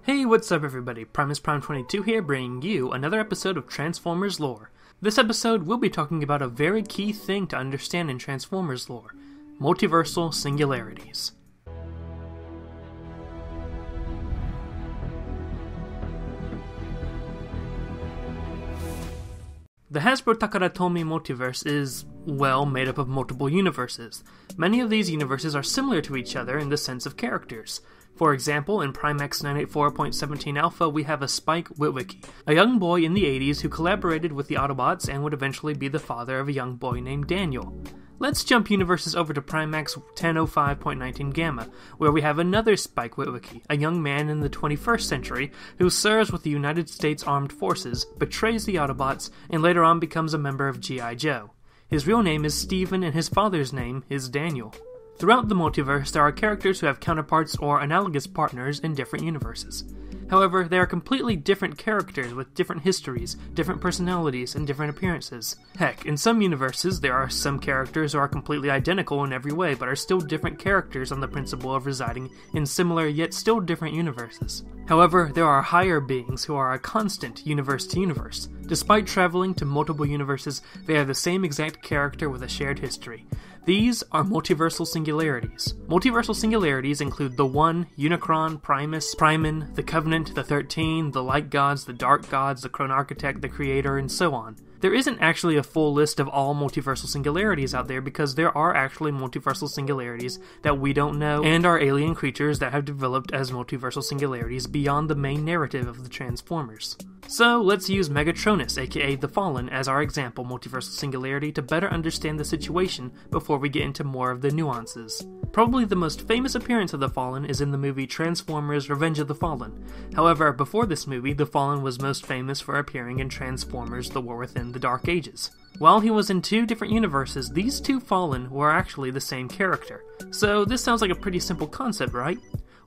Hey, what's up everybody? Primus Prime 22 here, bringing you another episode of Transformers lore. This episode, we'll be talking about a very key thing to understand in Transformers lore: multiversal singularities. The Hasbro Takaratomi multiverse is, well, made up of multiple universes. Many of these universes are similar to each other in the sense of characters. For example, in Primex 984.17 Alpha, we have a Spike Witwicky, a young boy in the 80s who collaborated with the Autobots and would eventually be the father of a young boy named Daniel. Let's jump universes over to Primax 1005.19 Gamma, where we have another Spike Witwicky, a young man in the 21st century who serves with the United States Armed Forces, betrays the Autobots, and later on becomes a member of G.I. Joe. His real name is Steven and his father's name is Daniel. Throughout the multiverse, there are characters who have counterparts or analogous partners in different universes. However, they are completely different characters with different histories, different personalities, and different appearances. Heck, in some universes, there are some characters who are completely identical in every way, but are still different characters on the principle of residing in similar yet still different universes. However, there are higher beings who are a constant universe to universe. Despite traveling to multiple universes, they are the same exact character with a shared history. These are multiversal singularities. Multiversal singularities include the One, Unicron, Primus, Primon, the Covenant, the 13, the Light Gods, the Dark Gods, the Chrome Architect, the Creator, and so on. There isn't actually a full list of all multiversal singularities out there because there are actually multiversal singularities that we don't know and are alien creatures that have developed as multiversal singularities beyond the main narrative of the Transformers. So let's use Megatronus, aka the Fallen, as our example multiversal singularity to better understand the situation before we get into more of the nuances. Probably the most famous appearance of the Fallen is in the movie Transformers: Revenge of the Fallen. However, before this movie, the Fallen was most famous for appearing in Transformers: The War Within the Dark Ages. While he was in two different universes, these two Fallen were actually the same character. So this sounds like a pretty simple concept, right?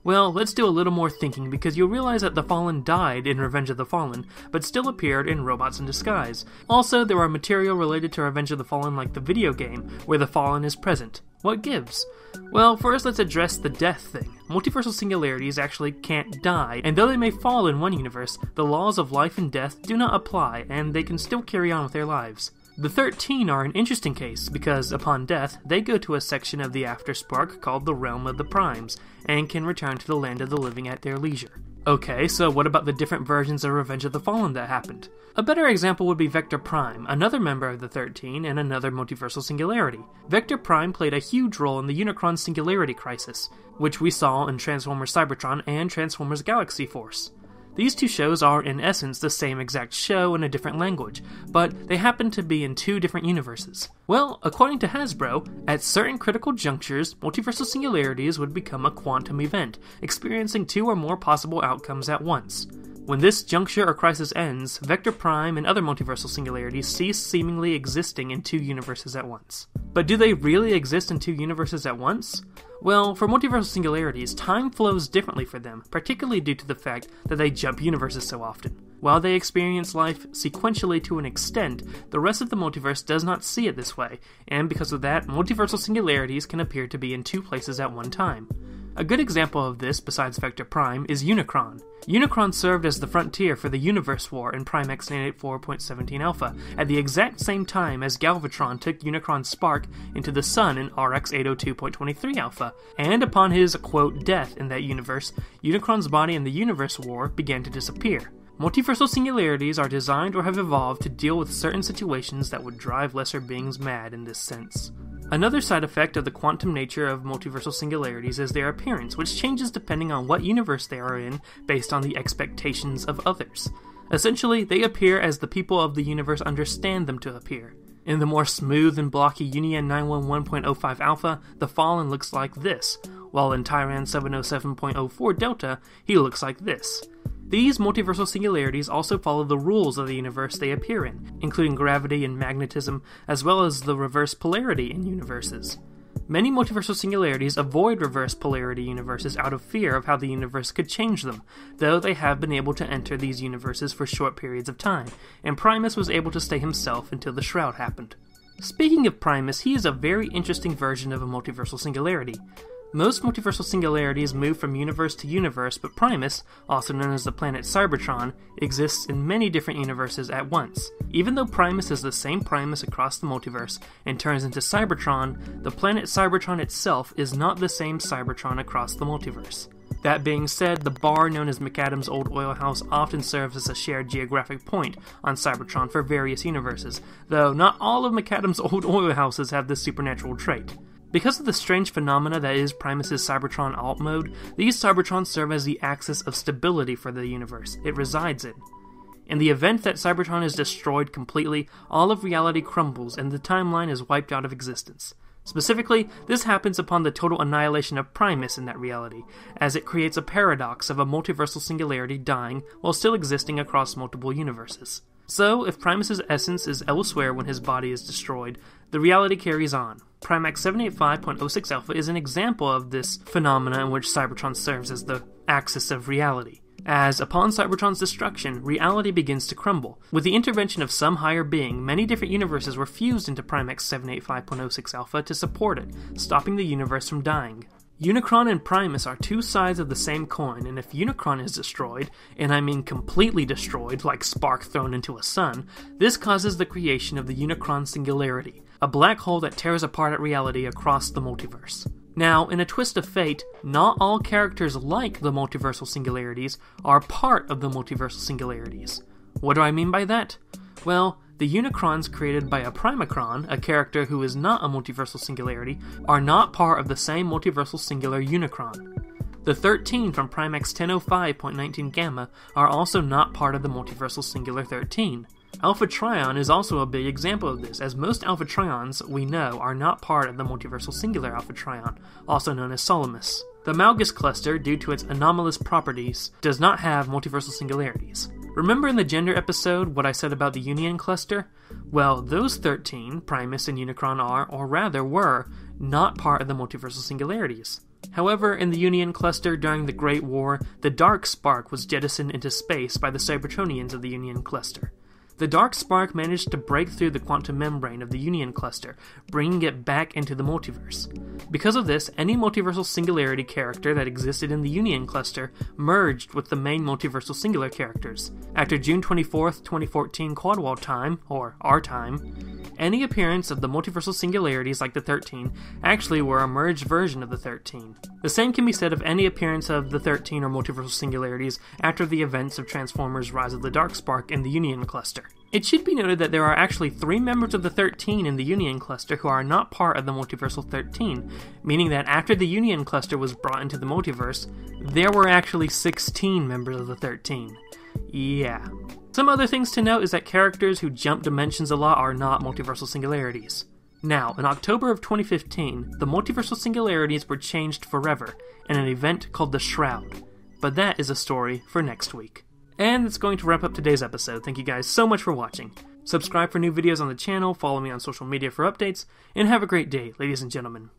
Well, let's do a little more thinking because you'll realize that the Fallen died in Revenge of the Fallen, but still appeared in Robots in Disguise. Also, there are material related to Revenge of the Fallen like the video game, where the Fallen is present. What gives? Well, first let's address the death thing. Multiversal singularities actually can't die, and though they may fall in one universe, the laws of life and death do not apply, and they can still carry on with their lives. The 13 are an interesting case because, upon death, they go to a section of the Afterspark called the Realm of the Primes, and can return to the land of the living at their leisure. Okay, so what about the different versions of Revenge of the Fallen that happened? A better example would be Vector Prime, another member of the 13 and another multiversal singularity. Vector Prime played a huge role in the Unicron singularity crisis, which we saw in Transformers Cybertron and Transformers Galaxy Force. These two shows are, in essence, the same exact show in a different language, but they happen to be in two different universes. Well, according to Hasbro, at certain critical junctures, multiversal singularities would become a quantum event, experiencing two or more possible outcomes at once. When this juncture or crisis ends, Vector Prime and other multiversal singularities cease seemingly existing in two universes at once. But do they really exist in two universes at once? Well, for multiversal singularities, time flows differently for them, particularly due to the fact that they jump universes so often. While they experience life sequentially to an extent, the rest of the multiverse does not see it this way, and because of that, multiversal singularities can appear to be in two places at one time. A good example of this, besides Vector Prime, is Unicron. Unicron served as the frontier for the Universe War in Primex 984.17 Alpha, at the exact same time as Galvatron took Unicron's spark into the Sun in RX 802.23 Alpha, and upon his, quote, death in that universe, Unicron's body in the Universe War began to disappear. Multiversal singularities are designed or have evolved to deal with certain situations that would drive lesser beings mad in this sense. Another side effect of the quantum nature of multiversal singularities is their appearance, which changes depending on what universe they are in based on the expectations of others. Essentially, they appear as the people of the universe understand them to appear. In the more smooth and blocky Union 911.05 Alpha, the Fallen looks like this, while in Trion 707.04 Delta, he looks like this. These multiversal singularities also follow the rules of the universe they appear in, including gravity and magnetism, as well as the reverse polarity in universes. Many multiversal singularities avoid reverse polarity universes out of fear of how the universe could change them, though they have been able to enter these universes for short periods of time, and Primus was able to stay himself until the Shroud happened. Speaking of Primus, he is a very interesting version of a multiversal singularity. Most multiversal singularities move from universe to universe, but Primus, also known as the planet Cybertron, exists in many different universes at once. Even though Primus is the same Primus across the multiverse and turns into Cybertron, the planet Cybertron itself is not the same Cybertron across the multiverse. That being said, the bar known as McAdam's Old Oil House often serves as a shared geographic point on Cybertron for various universes, though not all of McAdam's Old Oil Houses have this supernatural trait. Because of the strange phenomena that is Primus's Cybertron alt mode, these Cybertrons serve as the axis of stability for the universe it resides in. In the event that Cybertron is destroyed completely, all of reality crumbles and the timeline is wiped out of existence. Specifically, this happens upon the total annihilation of Primus in that reality, as it creates a paradox of a multiversal singularity dying while still existing across multiple universes. So, if Primus's essence is elsewhere when his body is destroyed, the reality carries on. Primax 785.06 Alpha is an example of this phenomena in which Cybertron serves as the axis of reality, as upon Cybertron's destruction, reality begins to crumble. With the intervention of some higher being, many different universes were fused into Primax 785.06 Alpha to support it, stopping the universe from dying. Unicron and Primus are two sides of the same coin, and if Unicron is destroyed, and I mean completely destroyed, like spark thrown into a sun, this causes the creation of the Unicron Singularity, a black hole that tears apart at reality across the multiverse. Now, in a twist of fate, not all characters like the Multiversal Singularities are part of the Multiversal Singularities. What do I mean by that? Well, the Unicrons created by a Primacron, a character who is not a Multiversal Singularity, are not part of the same Multiversal Singular Unicron. The 13 from Primax 1005.19 Gamma are also not part of the Multiversal Singular 13. Alpha Trion is also a big example of this, as most Alpha Trions we know are not part of the Multiversal Singular Alpha Trion, also known as Solamus. The Malgus cluster, due to its anomalous properties, does not have multiversal singularities. Remember in the gender episode what I said about the Union cluster? Well, those 13, Primus and Unicron are, or rather were, not part of the multiversal singularities. However, in the Union cluster during the Great War, the Dark Spark was jettisoned into space by the Cybertronians of the Union cluster. The Dark Spark managed to break through the quantum membrane of the Union cluster, bringing it back into the multiverse. Because of this, any multiversal singularity character that existed in the Union cluster merged with the main multiversal singular characters. After June 24th, 2014 Quadwall time, or our time, any appearance of the multiversal singularities like the 13 actually were a merged version of the 13. The same can be said of any appearance of the 13 or multiversal singularities after the events of Transformers Rise of the Darkspark in the Union cluster. It should be noted that there are actually 3 members of the 13 in the Union cluster who are not part of the multiversal 13, meaning that after the Union cluster was brought into the multiverse, there were actually 16 members of the 13. Yeah. Some other things to note is that characters who jump dimensions a lot are not multiversal singularities. Now, in October of 2015, the multiversal singularities were changed forever in an event called the Shroud, but that is a story for next week. And that's going to wrap up today's episode. Thank you guys so much for watching. Subscribe for new videos on the channel, follow me on social media for updates, and have a great day, ladies and gentlemen.